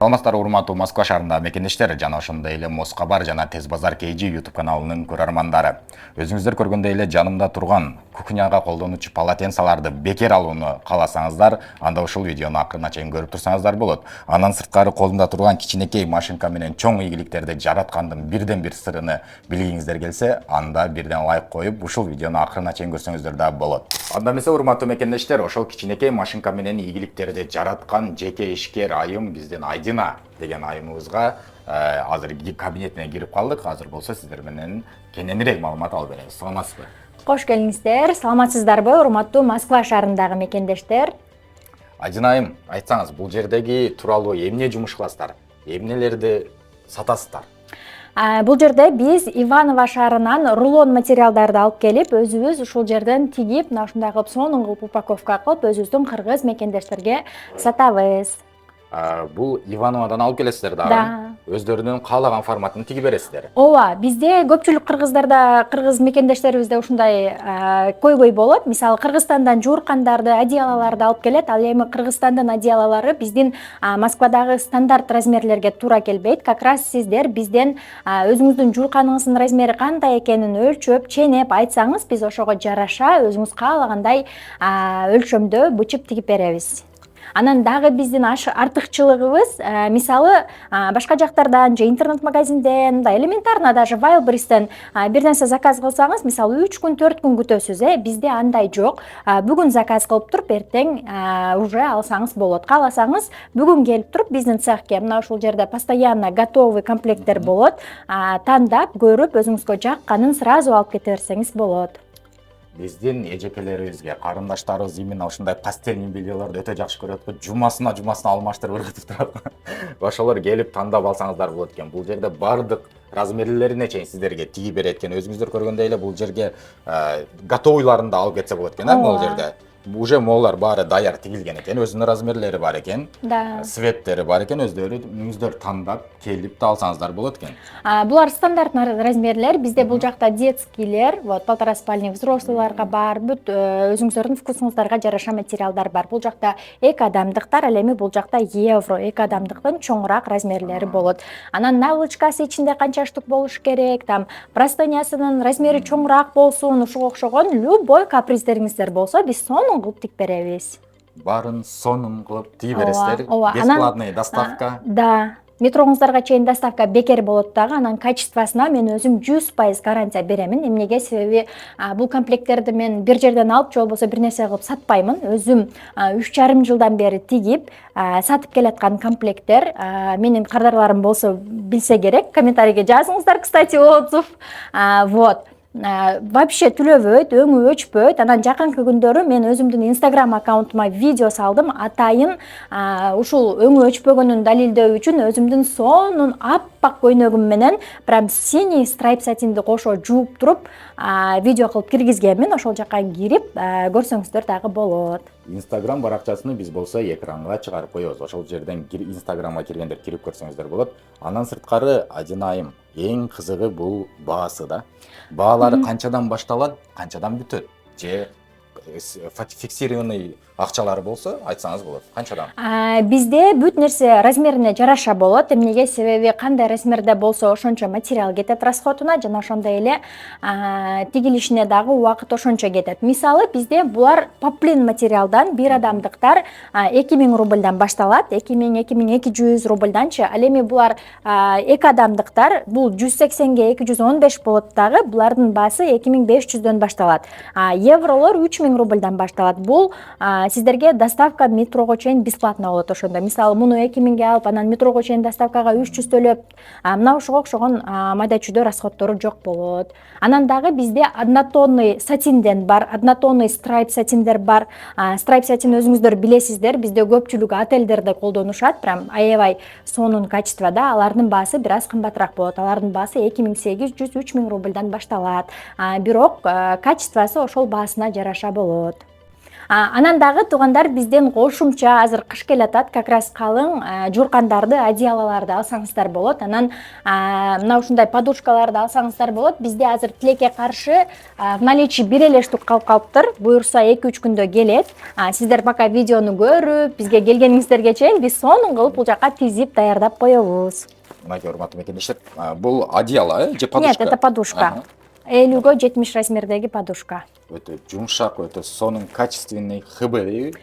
Саламатсыздар, урматтуу Москва шаарындагы мекендештер жана ошондой эле Москабар жана Тез базар KG YouTube каналынын көрөрмандары. Өзүңүздөр көргөндөй эле жанымда турган кухняга колдонуучу полотенцаларды бекер алууну кааласаңыздар, анда ушул видеону акырына чейин көрүп турсаңыздар болот. Андан сырткары колумда турган кичинекей машинка менен чоң ийгиликтерди жараткандын бирден бир сырын билгиңиздер келсе, анда бирден лайк коюп, ушул видеону акырына чейин көрсөңүздөр да болот. Анда эмесе, урматтуу мекендештер, ошол кичинекей машинка менен ийгиликтерди жараткан жеке ишкер айым биздин Айдина деген айымыбызга азыр кабинетине кирип калдык. Азыр болсо сиздер менен кененирээк маалымат алып беребиз. Саламатсызбы? Кош келиңиздер. Саламатсыздарбы, урматтуу Москва шаарындагы мекендештер? Айдина айым, айтсаңыз, бул жердеги тууралуу эмне жумуш кыласыздар? Эмнелерди сатасыздар? Бул жерде биз Иваново шаарынан рулон материалдарды алып келип, өзүбүз ушул жерден тигип, мына ушундай кылып сонун кылып упаковка кылып, өзүбүздүн кыргыз мекендештерге сатабыз. Бул Ивановодан алып келесиздер дагы? Да. Өздөрүнүн каалаган форматын тигип бересиздер? Ооба, бизде көпчүлүк кыргыздарда, кыргыз мекендештерибизде ушундай койбой болот. Мисалы, Кыргызстандан жууркандарды, одеялолорду алып келет. Ал эми Кыргызстандын одеялолору биздин Москвадагы стандарт размерлерге туура келбейт. Как раз сиздер бизден өзүңүздүн жуурканыңыздын размери кандай экенин өлчөп, ченеп айтсаңыз, биз ошого жараша өзүңүз каалагандай өлчөмдө бычып тигип беребиз. Анан дагы биздин артыкчылыгыбыз, мисалы, башка жактардан же интернет-магазинден, мындай элементарно даже Wildberries'тен бир нерсе заказ кылсаңыз, мисалы 3 күн, 4 күн күтөсүз, бизде андай жок. Бүгүн заказ кылып туруп, эртең уже алсаңыз болот. Кааласаңыз, бүгүн келип туруп биздин цехке мына ушул жерде постоянно готовый комплекттер болот. Тандап, көрүп, өзүңүзгө жакканын сразу алып кете берсеңиз болот. Биздин эжекелерибизге, карындаштарыбыз именно ушундай пастельный бельелорду өтө жакшы көрөт го. Жумасына алмаштырып ыргытып турат. Ошолор келип тандап алсаңыздар болот экен. Бул жерде бардык размерлерине чейин сиздерге тигип берет экен. Өзүңүздөр көргөндөй эле бул жерге готовыйларын да алып кетсе болот экен, бул жерде. Уже могулар баары даяр тигилген экен, өзүнүн размерлери бар экен, светтери бар экен, өздөрүңүздөр тандап келип да алсаңыздар болот экен. Булар стандарт размерлер, бизде бул жакта детскийлер, вот полтора спальник взрослыйларга бар, бүт өзүңүздөрдүн вкусуңуздарга жараша материалдар бар. Бул жакта эки адамдыктар, ал эми бул жакта евро, эки адамдыктын чоңураак размерлери болот. Анан наволочкасы ичинде канча штук болуш керек, там простынясынын размери чоңураак болсун, ушуга окшогон любой каприздериңиздер болсо, биз сонун кылып тигип беребиз. Баарын сонун кылып тигип бересиздер. Бесплатный доставка. Да. Метроңуздарга чейин доставка бекер болот дагы, анан качествосуна мен өзүм 100% гарантия беремин. Эмнеге? Себеби бул комплекттерди мен бир жерден алып, же болбосо бир нерсе кылып сатпаймын. Өзүм 3,5 жылдан бери тигип сатып келаткан комплекттер. Менин кардарларым болсо билсе керек, комментарийге жазыңыздар, кстати, отзыв. Вот. Вообще түлөбөйт, өңү өчпөйт. Анан жакынкы күндөрү мен өзүмдүн Instagram аккаунтума видео салдым. Атайын ушул өңү өчпөгөнүн далилдөө үчүн өзүмдүн сонун аппак көйнөгүм менен прям синий страйп сатинди кошо жууп туруп видео кылып киргизгенмин. Ошол жака кирип көрсөңүздөр дагы болот. Instagram баракчасын биз болсо экранга чыгарып коебуз. Ошол жерден Instagramга киргендер кирип көрсөңүздөр болот. Андан сырткары, Айдина айым, эң кызыгы бул баасы да. Баалары канчадан башталат, канчадан бүтөт? Же фиксированный акчалары болсо айтсаңыз болот. Канчадан? Бизде бүт нерсе размерине жараша болот. Эмнеге? Себеби кандай размерде болсо ошончо материал кетет расходуна, жана ошондой эле тигилишине дагы убакыт ошончо кетет. Мисалы, бизде булар поплин материалдан бир адамдыктар 2000 рубльдан башталат, 2000-2200 рубльданчы. Ал эми булар эки адамдыктар, бул 180ге 215 болот дагы, булардын баасы 2500дөн башталат. Евролор 3000 рубльдан башталат. Бул сиздерге доставка метрого чейин бесплатно болот ошондо. Мисалы, муну 2000ге алып, анан метрого чейин доставкага 300 төлөп, мына ушуга окшогон майда чүйдө расходтору жок болот. Анан дагы бизде однотонный сатинден бар, однотонный страйп сатиндер бар. Страйп сатин өзүңүздөр билесиздер, бизде көпчүлүк отелдерде колдонушат, прям аябай сонун качествода. Алардын баасы бир аз кымбатыраак болот. Алардын баасы 2800-3000 рубльдан башталат. Бирок качествосу ошол баасына жараша болот. Анан дагы туугандар бизден кошумча азыр кыш келатат, как раз калың журкандарды, одеялаларды алсаңыздар болот. Анан мына ушундай подушкаларды алсаңыздар болот. Бизде азыр тилекке каршы в наличии бир эле штук калып калыптыр. Буюрса 2-3 күндө келет. Сиздер пока видеону көрүп, бизге келгениңиздерге чейин биз сонун кылып бул жака тизип даярдап коебуз. Мынакей урматтуу мекендештер, бул одеяло же подушка? Нет, это подушка. 50-70 размердеги подушка. Өтө жумшак, өтө сонун качественный ХБ.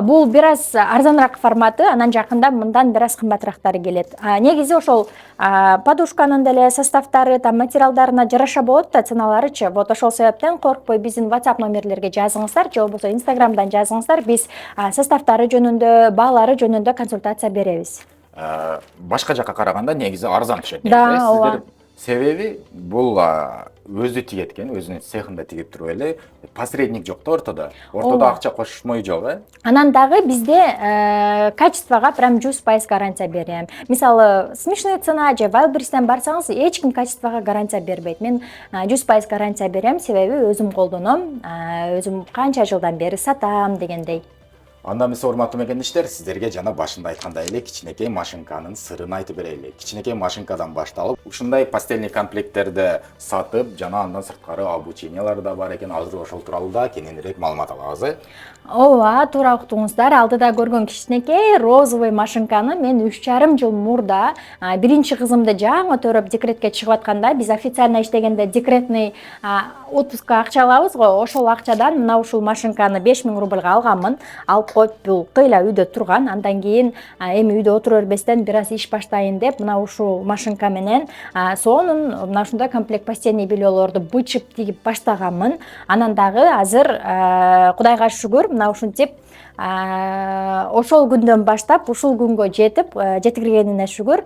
Бул бир аз арзаныраак форматы, анан жакында мындан бир аз кымбатыраактары келет. Негизи ошол подушканын деле составтары, материалдарына жараша болот да, ценаларычы. Вот ошол себептен коркпой биздин WhatsApp номерлерге жазыңыздар, же болбосо Instagramдан жазыңыздар. Биз составтары жөнүндө, баалары жөнүндө консультация беребиз. Башка жакка караганда негизи арзан түшөт. Да, Сиздер себеби бул өзү тигеткен, өзүнүн цехинда тигип туруп эле, посредник жок да ортодо. Ортодо акча кошмой жок, Анан дагы бизде качествого прям 100% гарантия берем. Мисалы, смешная цена же Wildberries'тен барсаңыз, эч ким качествого гарантия бербейт. Мен 100% гарантия берем, себеби өзүм колдоном, өзүм канча жылдан бери сатам дегендей. Анда эмес, урматтуу мекендештер, сиздерге жана башында айткандай эле кичинекей машинканын сырын айтып берели. Кичинекей машинкадан башталып, ушундай постельный комплекттерди сатып, жана андан сырткары обучениялар да бар экен. Азыр ошол тууралуу да кененирээк маалымат алабыз. Ооба, туура уктуңуздар. Алдыда көргөн кичинекей розовый машинканы мен 3,5 жыл мурда биринчи кызымды жаңы төрөп декретке чыгып атканда, биз официально иштегенде декретный отпускка акча алабыз го. Ошол акчадан мына ушул машинканы 5000 рубльга алганмын. Алып коюп, бул кыйла үйдө турган. Андан кийин эми үйдө отура бербестен бир аз иш баштайын деп, мына ушул машинка менен сонун мына ушундай комплект постельный бельелорду бычып тигип баштаганмын. Анан дагы азыр Кудайга шүгүр, мына ушинтип ошол күндөн баштап ушул күнгө жетип, жеткиргенине шүгүр,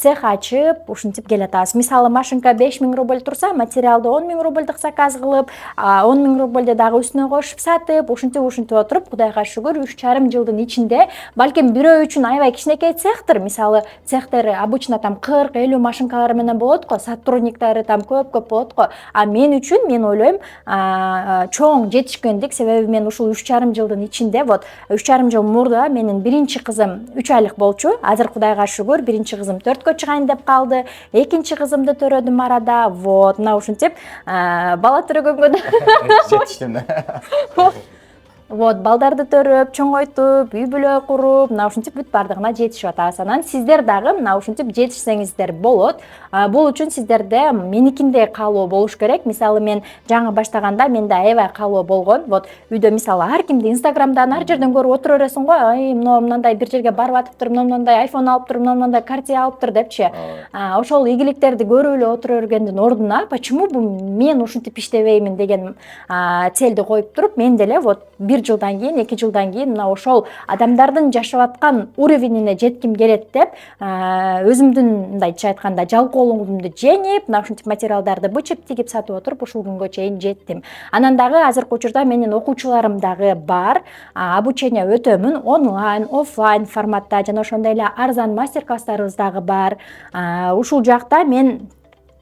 цех ачып, ушинтип келатабыз. Мисалы, машинка 5000 рубль турса, материалды 10 000 рубльдык заказ кылып, 10 000 рубльды дагы үстүнө кошуп сатып, ушинтип отуруп, Кудайга шүгүр, 3,5 жылдын ичинде, балким бирөө үчүн аябай кичинекей цехтер, мисалы, цехтер обычно там 40-50 машинкалар менен болот го, сотрудниктары там көп болот го. А мен үчүн, мен ойлойм, чоң жетишкендик, себеби мен ушул 3,5 жылдын ичинде, 3,5 жыл мурда менин биринчи кызым 3 айлык болчу. Азыр Кудайга шүгүр, биринчи кызым 4кө чыгайын деп калды. Экинчи кызымды төрөдүм арада. Вот, мына ушинтип бала төрөгөнгө жетиштим. Вот, балдарды төрөп, чоңойтуп, үй бүлө куруп, мына ушинтип бүт бардыгына жетишип атабыз. Анан сиздер дагы мына ушинтип жетишсеңиздер болот. Бул үчүн сиздерде меникиндей каалоо болуш керек. Мисалы, мен жаңы баштаганда менде аябай каалоо болгон. Вот, үйдө мисалы ар кимди Instagramдан ар жерден көрүп отура бересиң го. Ай, мындай бир жерге барып атыптыр, мындай iPhone алыптыр, мындай Cartier алыптыр депчи. Ошол ийгиликтерди көрүп эле отура бергендин ордуна, почему бу мен ушинтип иштебеймин деген целди коюп туруп, мен деле вот 1 жылдан кийин, 2 жылдан кийин мына ошол адамдардын жашап аткан уровенине жетким келет деп, өзүмдүн мындайча айтканда жалкоолугумду жеңип, мына ушинтип материалдарды бычып тигип сатып отуруп ушул күнгө чейин жеттим. Анан дагы азыркы учурда менин окуучуларым дагы бар. Обучение өтөмүн онлайн, офлайн форматта, жана ошондой эле арзан мастер-класстарыбыз дагы бар. Ушул жакта мен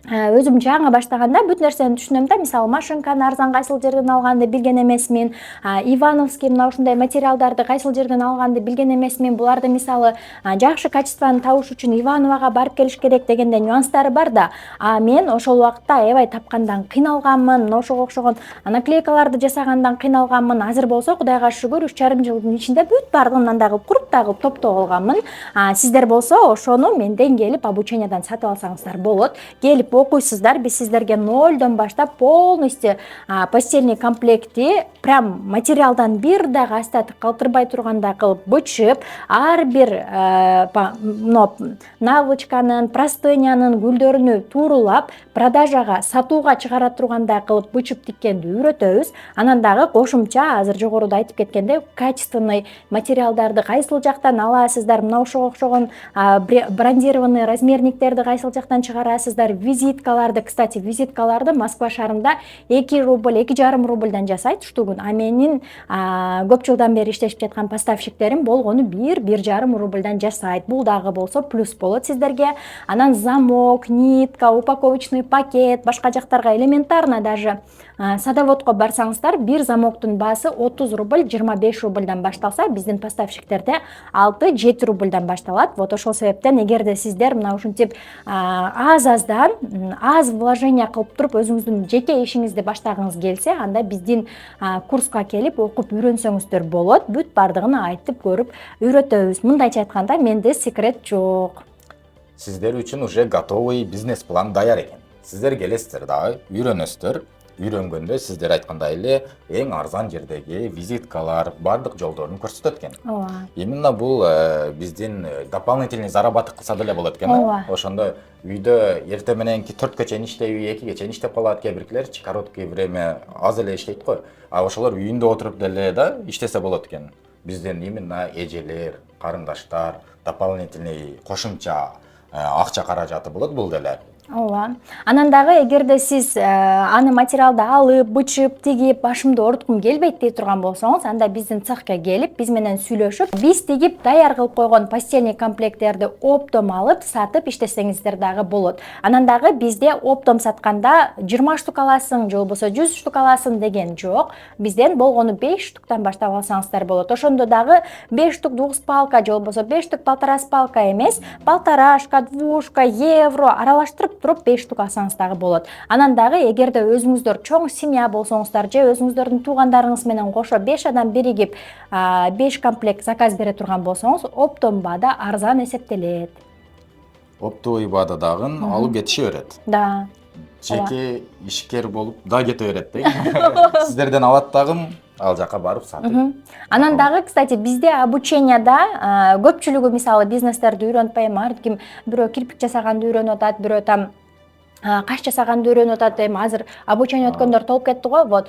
өзүм жаңы баштаганда бүт нерсени түшүнөм да. Мисалы, машинканы арзан кайсыл жерден алганды билген эмесмин. Ивановский мына ушундай материалдарды кайсыл жерден алганды билген эмесмин. Буларды мисалы жакшы качествоны табыш үчүн Ивановага барып келиш керек дегенде нюанстары бар да. Мен ошол убакта аябай тапкандан кыйналганмын. Ошого окшогон наклейкаларды жасагандан кыйналганмын. Азыр болсо Кудайга шүгүр 3,5 жылдын ичинде бүт бардыгын андай кылып куруп дагы топтоп алганмын. Сиздер болсо ошону менден келип обучениядан сатып алсаңыздар болот. Келип окуйсуздар, биз сиздерге нолдон баштап полностью постельный комплекти прям материалдан бир дагы астаты калтырбай тургандай кылып бычып, ар бир наволочканын, простынянын гүлдөрүнү туурулап, продажага, сатууга чыгара тургандай кылып бычып тиккенди үйрөтөбүз. Анан дагы кошумча азыр жогоруда айтып кеткендей, качественный материалдарды кайсыл жактан аласыздар, мына ошого окшогон брендированный размерниктерди кайсыл жактан чыгарасыздар, визиткаларды, кстати, визиткаларды Москва шаарында 2 рубль, 2,5 рубльдан жасайт штугун. А менин көп жылдан бери иштешип жаткан поставщиктерим болгону 1,5 рубльдан жасайт. Бул дагы болсо плюс болот сиздерге. Анан замок, нитка, упаковочный пакет, башка жактарга элементарно даже садоводко барсаңыздар, бир замоктун баасы 30 рубль 25 рубльдан башталса, биздин поставщиктерде 6-7 рубльдан башталат. Вот ошол себептен эгерде сиздер мына ушинтип аз-аздан аз вложение кылып туруп өзүңүздүн жеке ишиңизди баштагыңыз келсе, анда биздин курска келип окуп үйрөнсөңүздөр болот. Бүт бардыгын айтып көрүп үйрөтөбүз. Мындайча айтканда менде секрет жок. Сиздер үчүн уже готовый бизнес план даяр экен. Сиздер келесиздер дагы, үйрөнөсүздөр. Үйрөнгөндө сиздер айткандай эле эң арзан жердеги визиткалар, бардык жолдорун көрсөтөт экен. Ооба. Именно бул биздин дополнительный заработок кылса деле болот экен. Ооба. Ошондо үйдө эртең мененки 4-кө чейин иштейби, 2-ге чейин иштеп калат, кээ биркилер короткий время аз эле иштейт го. А ошолор үйүндө отуруп деле да иштесе болот экен. Биздин именно эжелер, карындаштар, дополнительный кошумча акча каражаты болот бул деле. Ооба. Анан дагы эгерде сиз аны материалды алып, бычып, тигип, башымды ооруткум келбейт дей турган болсоңуз, анда биздин цехке келип, биз менен сүйлөшүп, биз тигип даяр кылып койгон постельный комплекттерди оптом алып, сатып иштесеңиздер дагы болот. Анан дагы бизде оптом сатканда 20 штук аласың, же болбосо 100 штук аласың деген жок. Бизден болгону 5 штуктан баштап алсаңыздар болот. Ошондо дагы 5 штук 2 спалка, же болбосо 5 штук 1,5 спалка эмес, полторашка, двушка, евро аралаштырып туруп 5 штук алсаңыз дагы болот. Анан дагы эгерде өзүңүздөр чоң семья болсоңуздар, же өзүңүздөрдүн туугандарыңыз менен кошо 5 адам биригип 5 комплект заказ бере турган болсоңуз, оптом баада арзан эсептелет. Оптовый баада дагы алып кетише берет. Да. Жеке ишкер болуп да кете берет дейт. Сиздерден алат дагы ал жака барып сатып. Анан дагы, кстати, бизде обученияда көпчүлүгү мисалы бизнестерди үйрөнүп атпайбы, ар ким бирөө кирпик жасаганды үйрөнүп атат, бирөө там каш жасаганды үйрөнүп атат. Эми азыр обучение өткөндөр толуп кетти го. Вот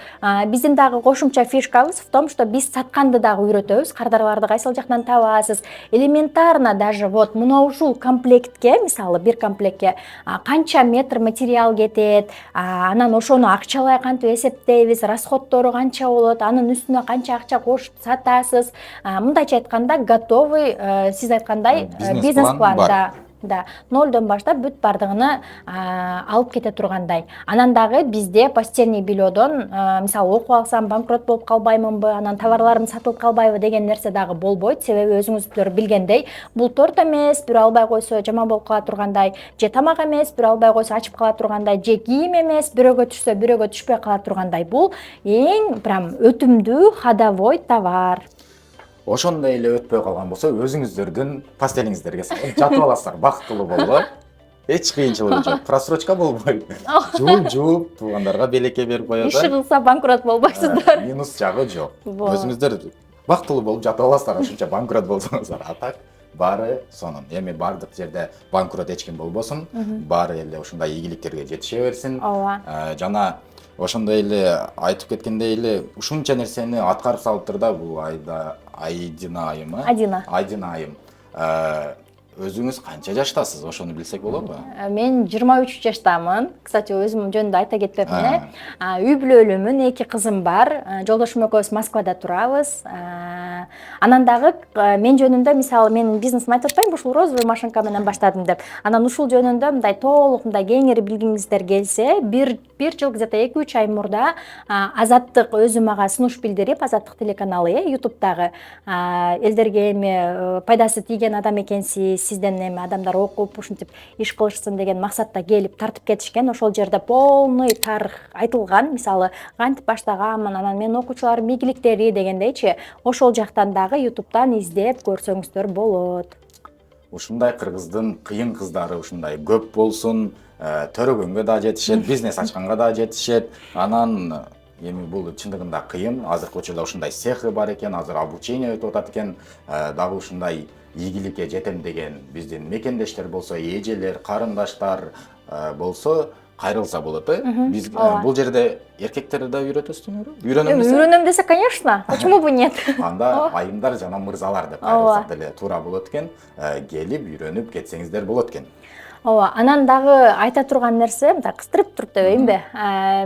биздин дагы кошумча фишкабыз в том, что биз сатканды дагы үйрөтөбүз. Кардарларды кайсыл жактан табасыз? Элементарно даже вот мына ушул комплектке, мисалы бир комплектке канча метр материал кетет, анан ошону акчалай кантип эсептейбиз, расходтору канча болот, анын үстүнө канча акча кошуп сатасыз. Мындайча айтканда готовый, сиз айткандай бизнес план да. Да, нолдон баштап бүт бардыгыны алып кете тургандай. Анан дагы бизде постельный бельодон, мисалы окуп алсам банкрот болуп калбаймынбы, анан товарларым сатылып калбайбы деген нерсе дагы болбойт. Себеби өзүңүздөр билгендей, бул торт эмес, бирөө албай койсо жаман болуп кала тургандай, же тамак эмес, бирөө албай койсо ачып кала тургандай, же кийим эмес, бирөөгө түшсө бирөөгө түшпөй кала тургандай. Бул эң прям өтүмдүү ходовой товар. Ошондой эле өтпөй калган болсо, өзүңүздөрдүн постелиңиздерге салып жатып аласыздар, бактылуу болуп. Эч кыйынчылыгы жок. Просрочка болбойт. Жууп, туугандарга белекке берип коёт. Иши кылса банкрот болбойсуздар. Минус жагы жок. Өзүңүздөр бактылуу болуп жатып аласыздар, ошончо банкрот болсоңуздар. А так баары сонун. Эми бардык жерде банкрот эч ким болбосун. Баары эле ушундай ийгиликтерге жетише берсин. Жана ошондой эле айтып кеткендей эле ушунча нерсени аткарып салыптыр да бул Айдина айымы. Айдина айым. Өзүңүз канча жаштасыз? Ошону билсек болобу? Мен 23 жаштамын. Кстати, өзүм жөнүндө айта кетпепмин эле. Үй бүлөлүүмүн, 2 кызым бар. Жолдошум экөөбүз Москвада турабыз. Анан дагы мен жөнүндө, мисалы, мен бизнесим айтып атпаймынбы, ушул розовый машинка менен баштадым деп. Анан ушул жөнүндө мындай толук, мындай кеңири билгиңиздер келсе, бир жыл где-то 2-3 ай мурда Азаттык өзү мага сунуш билдирип, Азаттык телеканалы YouTube'дагы элдерге эми пайдасы тийген адам экенсиз, сизден эми адамдар окуп ушинтип иш кылышсын деген максатта келип тартып кетишкен. Ошол жерде полный тарых айтылган. Мисалы, кантип баштаганмын, анан менин окуучуларым ийгиликтери дегендейчи, ошол жактан дагы YouTube'дан издеп көрсөңүздөр болот. Ушундай кыргыздын кыйын кыздары ушундай көп болсун, төрөгөнгө да жетишет, бизнес ачканга да жетишет. Анан эми бул чындыгында кыйын. Азыркы учурда ушундай цехы бар экен, азыр обучение өтүп атат экен. Дагы ушундай ийгиликке жетем деген биздин мекендештер болсо, эжелер, карындаштар болсо кайрылса болот. Биз бул жерде эркектерди да үйрөтөсүңөр? Үйрөнөм десе, конечно. Почему бы нет? Анда айымдар жана мырзалар деп кайрылсак деле туура болот экен. Келип үйрөнүп кетсеңиздер болот экен. Ооба, анан дагы айта турган нерсе, мындай кыстырып туруп дебейинби?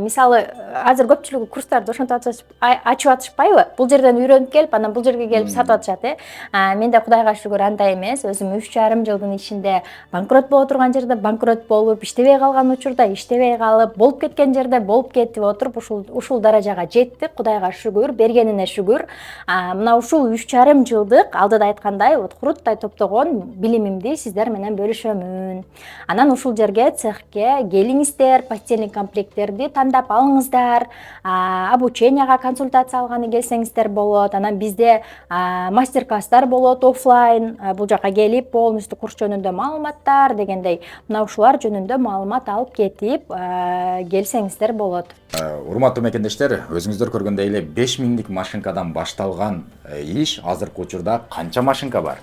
Мисалы, азыр көпчүлүгү курстарды ошентип ачып атышпайбы? Бул жерден үйрөнүп келип, анан бул жерге келип сатып атышат, Менде Кудайга шүгүр андай эмес. Өзүм 3,5 жылдын ичинде банкрот боло турган жерде банкрот болуп, иштебей калган учурда иштебей калып, болуп кеткен жерде болуп кетип отуруп ушул даражага жеттик. Кудайга шүгүр, бергенине шүгүр. Мына ушул 3,5 жылдык алдыда айткандай куруттай топтогон билимимди сиздер менен бөлүшөмүн. Анан ушул жерге цехке келиңиздер, постельный комплекттерди тандап алыңыздар. Обученияга консультация алганы келсеңиздер болот. Анан бизде мастер-класстар болот офлайн. Бул жака келип полностью курс жөнүндө маалыматтар дегендей, мына ушулар жөнүндө маалымат алып кетип келсеңиздер болот. Урматтуу мекендештер, өзүңүздөр көргөндөй эле 5000 машинкадан башталган иш азыркы учурда канча машинка бар?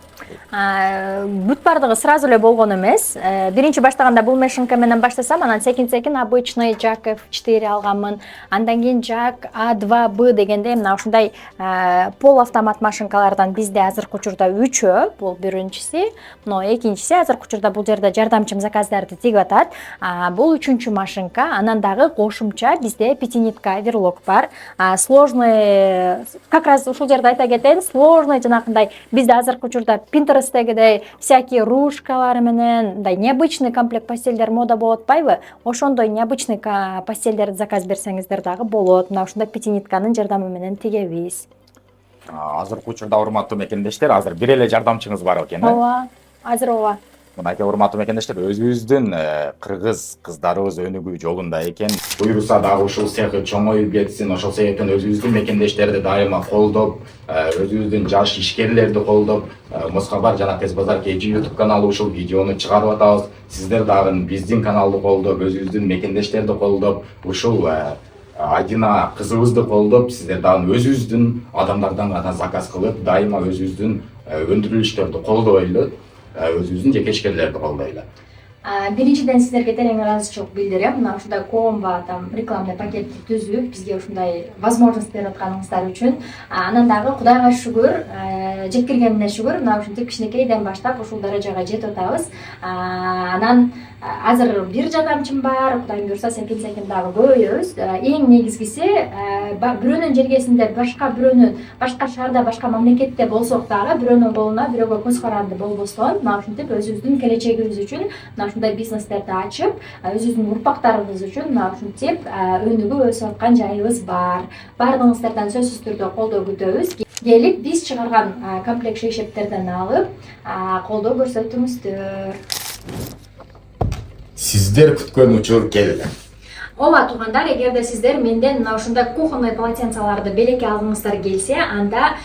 Бүт бардыгы сразу эле болгон эмес. Биринчи баштаганда бул машинка менен баштасам, анан секин обычный Жак F4 алганмын. Андан кийин Жак A2B дегенде мына ушундай полуавтомат машинкалардан бизде азыркы учурда 3-өө, бул биринчиси, мына экинчиси азыркы учурда бул жерде жардамчым заказдарды тигип атат. Бул 3-үнчү машинка, анан дагы кошумча бизде пятинитка оверлок бар. Сложный, как раз ушул жерде айта кетейин, сложный жанагындай бизде азыркы учурда Pinterest'тегидей всякие ручкалар менен, мындай необычный комплект постельдер мода болуп атпайбы? Ошондой необычный постельдерди заказ берсеңиздер дагы болот. Мына ушундай пятинитканын жардамы менен тигебиз. Азыркы учурда урматтуу мекендештер, азыр бир эле жардамчыңыз бар экен, Ооба, азыр ооба. Мынакей урматтуу мекендештер, өзүбүздүн кыргыз кыздарыбыз өнүгүү жолунда экен. Буйруса дагы ушул цехи чоңоюп кетсин, ошол себептен өзүбүздүн мекендештерди дайыма колдоп, өзүбүздүн жаш ишкерлерди колдоп, Москабар жана Тез Базар KG YouTube каналы ушул видеону чыгарып атабыз. Сиздер дагы биздин каналды колдоп, өзүбүздүн мекендештерди колдоп, ушул Айдина кызыбызды колдоп, сиздер дагы өзүбүздүн адамдардан гана заказ кылып, дайыма өзүбүздүн өндүрүлүштөрдү колдойлу. Өзүбүздүн жеке ишкерлерди колдойлу. Биринчиден сиздерге терең ыраазычылык билдирем. Мына ушундай коомго рекламный пакетти түзүп, бизге ушундай возможность берип атканыңыздар үчүн. Анан дагы Кудайга шүгүр, жеткиргенине шүгүр, мына ушинтип кичинекейден баштап ушул даражага жетип атабыз. Анан азыр бир жардамчым бар, Кудайым буйруса секин дагы көбөйөбүз. Эң негизгиси бирөөнүн жергесинде башка шаарда, башка мамлекетте болсок дагы бирөөнүн колуна бирөөгө көз каранды болбостон, мына ушинтип өзүбүздүн келечегибиз үчүн ушундай бизнестерди ачып, өзүбүздүн урпактарыбыз үчүн мына ушинтип өнүгүп өсүп аткан жайыбыз бар. Баардыгыңыздардан сөзсүз түрдө колдоо күтөбүз. Келип биз чыгарган комплект шейшептерден алып, колдоо көрсөтүңүздөр. Сиздер күткөн учур келди. Ооба туугандар, эгерде сиздер менден мына ушундай кухонный полотенцаларды белекке алгыңыздар келсе, анда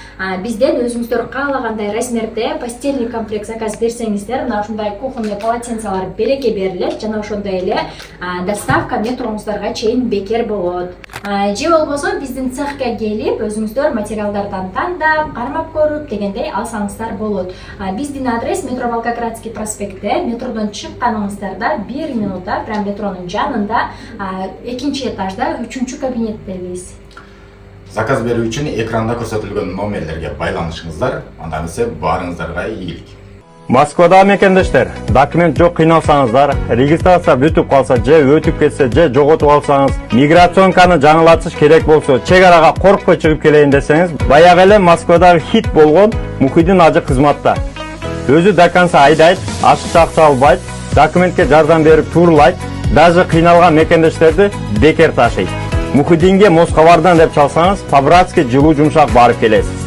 бизден өзүңүздөр каалагандай размерде постельный комплект заказ берсеңиздер, мына ушундай кухонный полотенцалар белекке берилет жана ошондой эле доставка метроңуздарга чейин бекер болот. Же болбосо биздин цехке келип, өзүңүздөр материалдардан тандап, кармап көрүп дегендей алсаңыздар болот. Биздин адрес метро Волгоградский проспектте, метродон чыкканыңыздарда 1 минутта прям метронун жанында, экинчи этажда 3-үнчү кабинеттебиз. Заказ берүү үчүн экранда көрсөтүлгөн номерлерге байланышыңыздар, андан эсе баарыңыздарга ийгилик. Москвада мекендештер, документ жок кыйналсаңыздар, регистрация бүтүп калса же өтүп кетсе же жоготуп алсаңыз, миграционканы жаңылатыш керек болсо, чек арага коркпой чыгып келейин десеңиз, баягы эле Москвадагы хит болгон Мухиддин ажы кызматта. Өзү до конца айдайт, ашыкча акча албайт, документке жардам берип турлайт, даже кыйналган мекендештерди бекер ташыйт. Мухиддинге Москабардан деп чалсаңыз, по-братски жылуу жумшак барып келесиз.